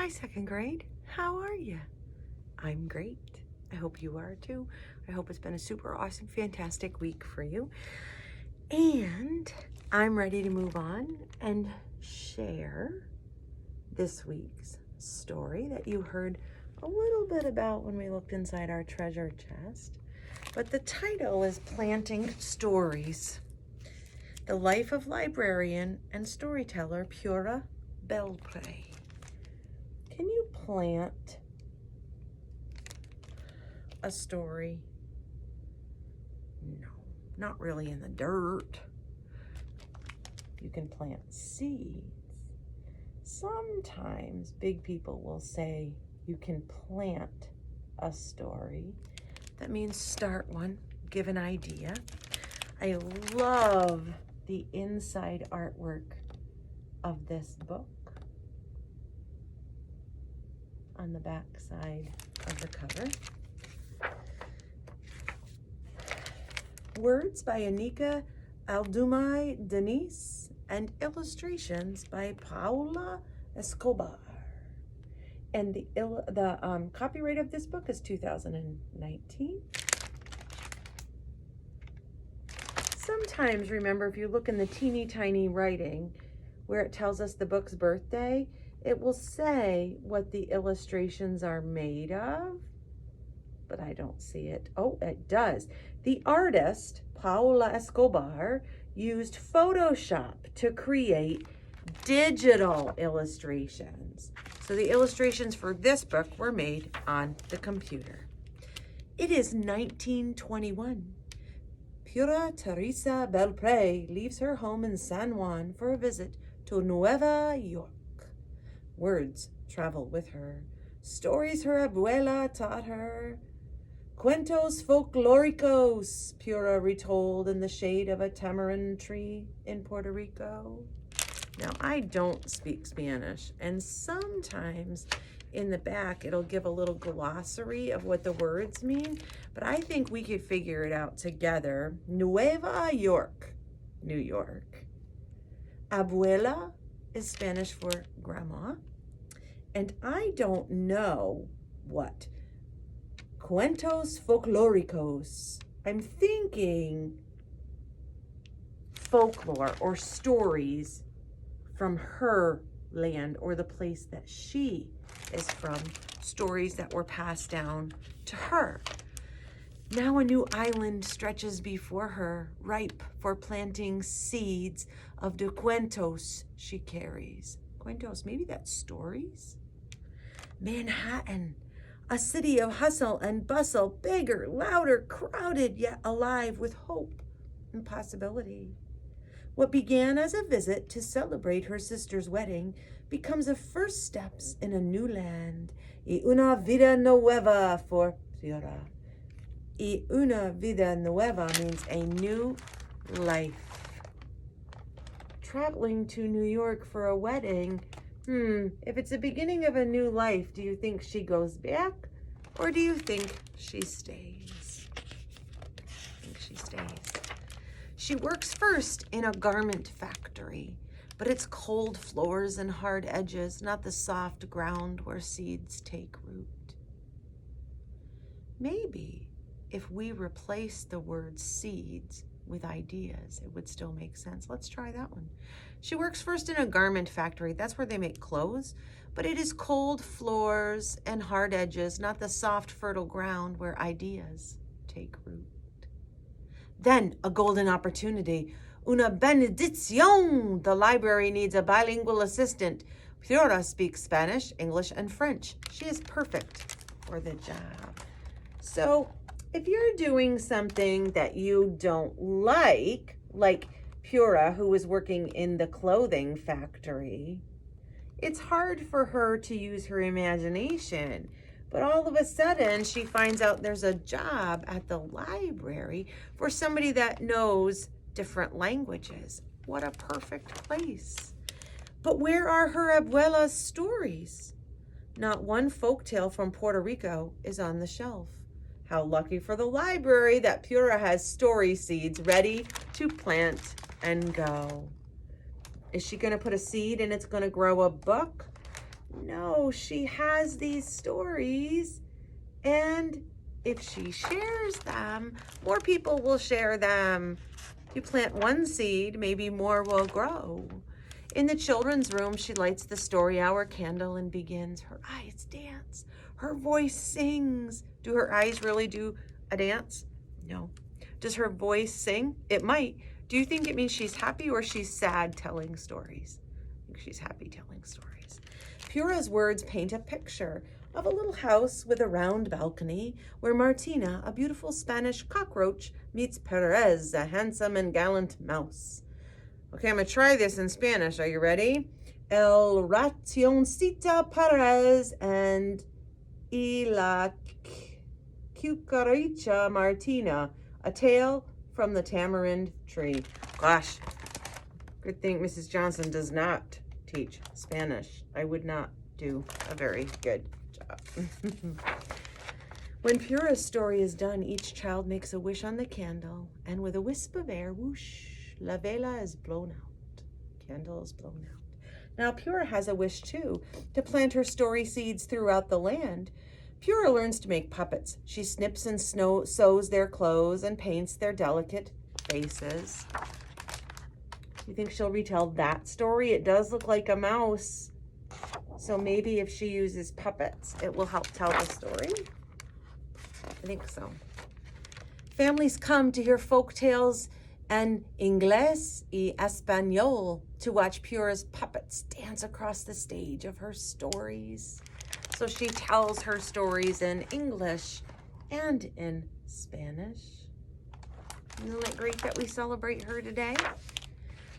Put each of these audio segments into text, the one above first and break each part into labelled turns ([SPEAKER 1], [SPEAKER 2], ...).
[SPEAKER 1] Hi, second grade. How are you? I'm great. I hope you are too. I hope it's been a super awesome, fantastic week for you. And I'm ready to move on and share this week's story that you heard a little bit about when we looked inside our treasure chest. But the title is Planting Stories. The life of librarian and storyteller Pura Belpre. Can you plant a story? No, not really in the dirt. You can plant seeds. Sometimes big people will say you can plant a story. That means start one, give an idea. I love the inside artwork of this book on the back side of the cover. Words by Anika Aldumai Denise and illustrations by Paula Escobar. And the copyright of this book is 2019. Sometimes, remember, if you look in the teeny tiny writing where it tells us the book's birthday, it will say what the illustrations are made of, but I don't see it. Oh, it does. The artist, Paula Escobar, used Photoshop to create digital illustrations. So the illustrations for this book were made on the computer. It is 1921. Pura Teresa Belpre leaves her home in San Juan for a visit to Nueva York. Words travel with her, stories her abuela taught her. Cuentos folclóricos, Pura retold in the shade of a tamarind tree in Puerto Rico. Now, I don't speak Spanish, and sometimes in the back it'll give a little glossary of what the words mean, but I think we could figure it out together. Nueva York, New York. Abuela is Spanish for grandma, and I don't know what cuentos folclóricos. I'm thinking folklore or stories from her land or the place that she is from, stories that were passed down to her. Now a new island stretches before her, ripe for planting seeds of the cuentos she carries. Cuentos, maybe that's stories? Manhattan, a city of hustle and bustle, bigger, louder, crowded, yet alive with hope and possibility. What began as a visit to celebrate her sister's wedding becomes the first steps in a new land. Y una vida nueva for Pura. Y una vida nueva means a new life. Traveling to New York for a wedding. If it's the beginning of a new life, do you think she goes back or do you think she stays? I think she stays. She works first in a garment factory, but it's cold floors and hard edges, not the soft ground where seeds take root. Maybe if we replace the word seeds with ideas, it would still make sense. Let's try that one. She works first in a garment factory. That's where they make clothes, but it is cold floors and hard edges, not the soft, fertile ground where ideas take root. Then a golden opportunity. Una benedición! The library needs a bilingual assistant. Pura speaks Spanish, English, and French. She is perfect for the job. So if you're doing something that you don't like Pura, who was working in the clothing factory, it's hard for her to use her imagination. But all of a sudden, she finds out there's a job at the library for somebody that knows different languages. What a perfect place. But where are her abuela's stories? Not one folktale from Puerto Rico is on the shelf. How lucky for the library that Pura has story seeds ready to plant and go. Is she going to put a seed and it's going to grow a book? No, she has these stories, and if she shares them, more people will share them. You plant one seed, maybe more will grow. In the children's room, she lights the story hour candle and begins. Her eyes dance. Her voice sings. Do her eyes really do a dance? No. Does her voice sing? It might. Do you think it means she's happy or she's sad telling stories? I think she's happy telling stories. Pura's words paint a picture of a little house with a round balcony where Martina, a beautiful Spanish cockroach, meets Perez, a handsome and gallant mouse. Okay, I'm gonna try this in Spanish. Are you ready? El ratoncito Perez and y la cucaracha Martina, a tale from the tamarind tree. Gosh, good thing Mrs. Johnson does not teach Spanish. I would not do a very good job. When Pura's story is done, each child makes a wish on the candle, and with a wisp of air, whoosh, la vela is blown out. Candle is blown out. Now Pura has a wish too, to plant her story seeds throughout the land. Pura learns to make puppets. She snips and sews their clothes and paints their delicate faces. You think she'll retell that story? It does look like a mouse. So maybe if she uses puppets, it will help tell the story. I think so. Families come to hear folk tales and Inglés y Español to watch Pura's puppets dance across the stage of her stories. So she tells her stories in English and in Spanish. Isn't it great that we celebrate her today?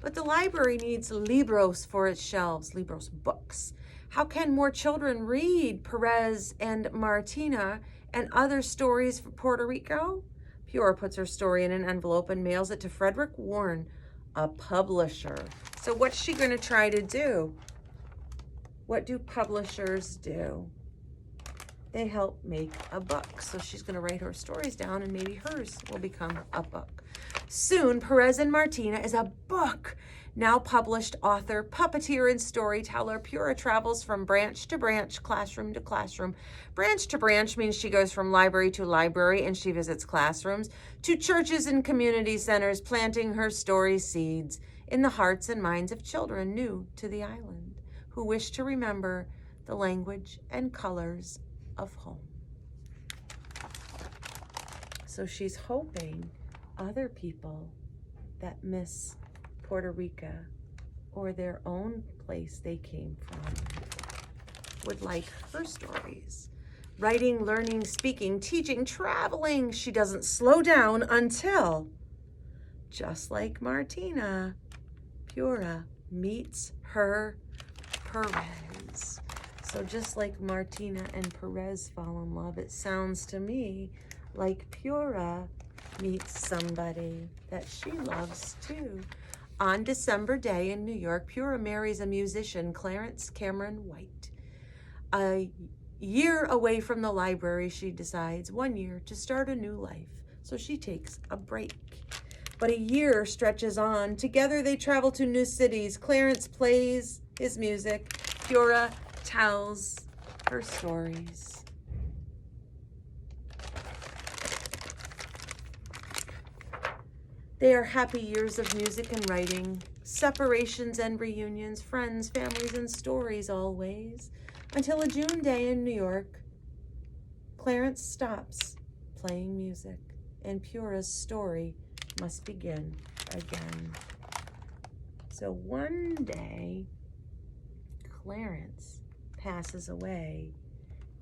[SPEAKER 1] But the library needs libros for its shelves, libros, books. How can more children read Perez and Martina and other stories from Puerto Rico? Pura puts her story in an envelope and mails it to Frederick Warren, a publisher. So what's she going to try to do? What do publishers do? They help make a book. So she's going to write her stories down and maybe hers will become a book. Soon, Perez and Martina is a book. Now published author, puppeteer, and storyteller, Pura travels from branch to branch, classroom to classroom. Branch to branch means she goes from library to library and she visits classrooms, to churches and community centers, planting her story seeds in the hearts and minds of children new to the island, who wish to remember the language and colors of home. So she's hoping other people that miss Puerto Rico or their own place they came from would like her stories. Writing, learning, speaking, teaching, traveling. She doesn't slow down until, just like Martina, Pura meets her Perez. So just like Martina and Perez fall in love, it sounds to me like Pura meets somebody that she loves too. On December Day in New York, Pura marries a musician, Clarence Cameron White. A year away from the library, she decides 1 year to start a new life. So she takes a break. But a year stretches on. Together they travel to new cities. Clarence plays his music. Pura tells her stories. They are happy years of music and writing, separations and reunions, friends, families, and stories always, until a June day in New York, Clarence stops playing music, and Pura's story must begin again. So one day, Clarence passes away,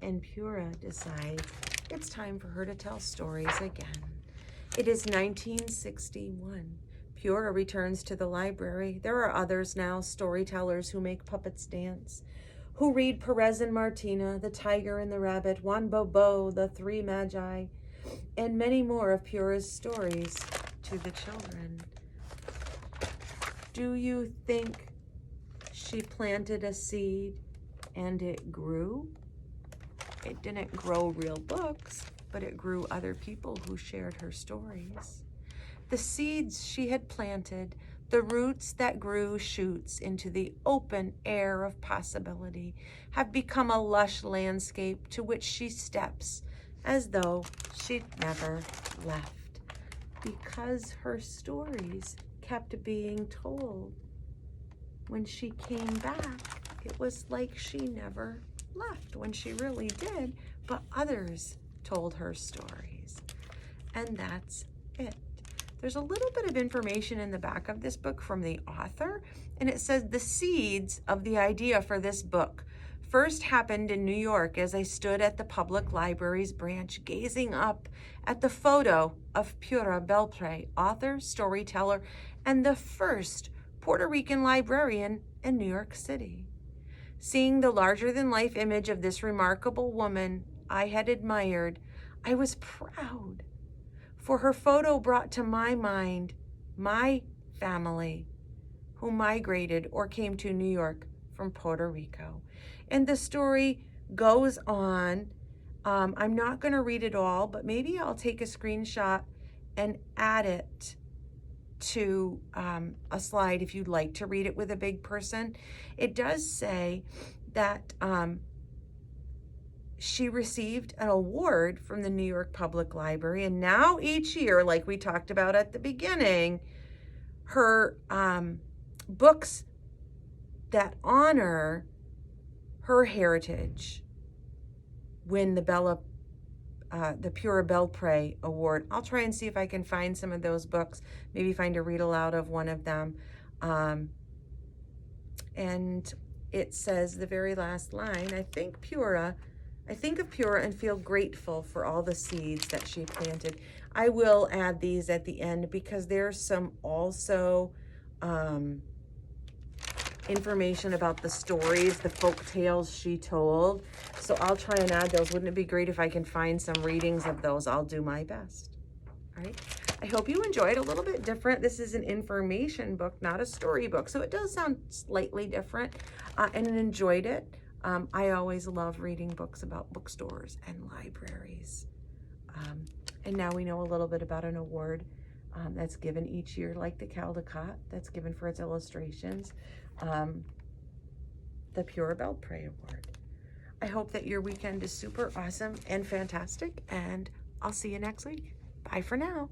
[SPEAKER 1] and Pura decides it's time for her to tell stories again. It is 1961. Pura returns to the library. There are others now, storytellers who make puppets dance, who read Perez and Martina, The Tiger and the Rabbit, Juan Bobo, The Three Magi, and many more of Pura's stories to the children. Do you think she planted a seed and it grew? It didn't grow real books, but it grew other people who shared her stories. The seeds she had planted The roots that grew shoots into the open air of possibility have become a lush landscape to which she steps as though she'd never left, because her stories kept being told. When she came back, it was like she never left, when she really did, but others told her stories. And that's it. There's a little bit of information in the back of this book from the author, and it says the seeds of the idea for this book first happened in New York as I stood at the public library's branch gazing up at the photo of Pura Belpre, author, storyteller, and the first Puerto Rican librarian in New York City. Seeing the larger-than-life image of this remarkable woman I had admired, I was proud, for her photo brought to my mind my family who migrated or came to New York from Puerto Rico. And the story goes on. I'm not going to read it all, but maybe I'll take a screenshot and add it to a slide if you'd like to read it with a big person. It does say that she received an award from the New York Public Library, and now each year, like we talked about at the beginning, her books that honor her heritage win the Pura Belpre Award. I'll try and see if I can find some of those books, maybe find a read aloud of one of them. And it says the very last line, I think of Pura and feel grateful for all the seeds that she planted. I will add these at the end because there's some also information about the stories, the folk tales she told. So I'll try and add those. Wouldn't it be great if I can find some readings of those? I'll do my best. All right. I hope you enjoyed. A little bit different. This is an information book, not a story book. So it does sound slightly different, and enjoyed it. I always love reading books about bookstores and libraries. And now we know a little bit about an award that's given each year, like the Caldecott, that's given for its illustrations, the Pura Belpre Award. I hope that your weekend is super awesome and fantastic, and I'll see you next week. Bye for now.